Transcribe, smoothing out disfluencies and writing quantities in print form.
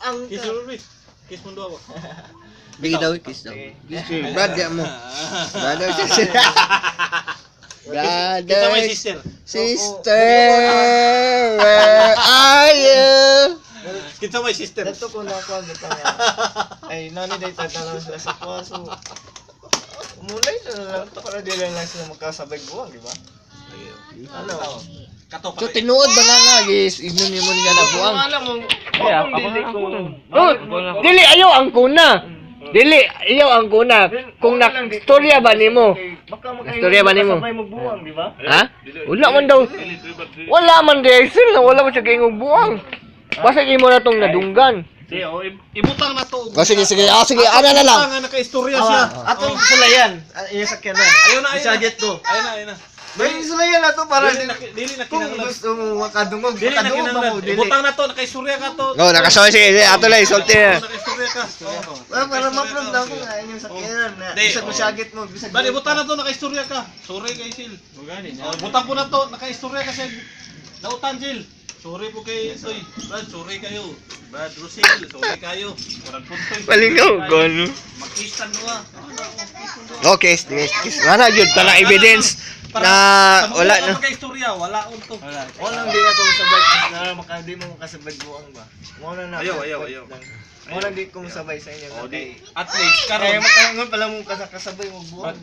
buang Kiss ka. mo, Luis. Kiss mo dua ba? Bigi daw, kiss daw. Brad, di mo. Brother, sister. Kita may Brother, sister. sister, where are you? Kita may sister. Dato ko na ako ang nga. Ay, nani day tatanaw sila sa kwaso. Mulay na lang to para di lang sila magkasabay buwang, di ba? Ano? Kato So, tinuod ba na lagi? Ignon mo niya na buang. Alam mo, Kaya, ako dili ko. Oh, dili ayaw ang kuna. Dili ayaw ang kuna. Kung na-storya ba nimo? Baka Istorya ba nimo? Sabay mo buwang, di ba? Ha? Wala man daw. Wala man diesel na wala man siya kayong buang. Basta imo na tong nadunggan. Di, oh, ibutang na to. O, sige, sige. Ah, sige, ano na lang. Ibutang nga, naka-istorya siya. Atong sulayan. Iya sakyanan. Ayun na, ayun na. Isaget to. Ayun na. May sulayan na to para Dili na kung kinanglan. gusto mo makadungog, Dili na makadungog ba mo kinanglan. dili. Ibutang na to, naka-istorya ka to. Oh, nakasoy, sige. Ato lang, isulti na. Naka-istorya ka. Para ma-upload na ko nga inyong sakyanan na. Di, Bisag mo saget mo, bisag. Bali, ibutang na to, naka-istorya ka. Sorry kay Sil. Oh, ibutang ko na to, naka-istorya ka siya. Nautan, Sil. Sorry po kay Soy. Brad, sorry kayo. Brad, Rusil, sorry kayo. Kurang puntoy. Palingaw gano. Makistan mo ah. Okay, sige. Wala yun, talang evidence na wala na. Magka-istorya, wala unto. Walang di ako sabay na makadi mo makasabay buwang ba. Mo na. Ayaw. Mo lang di ko sabay sa inyo. O di, at least, Kaya karon. makalangon pala mo kasabay mo buwang.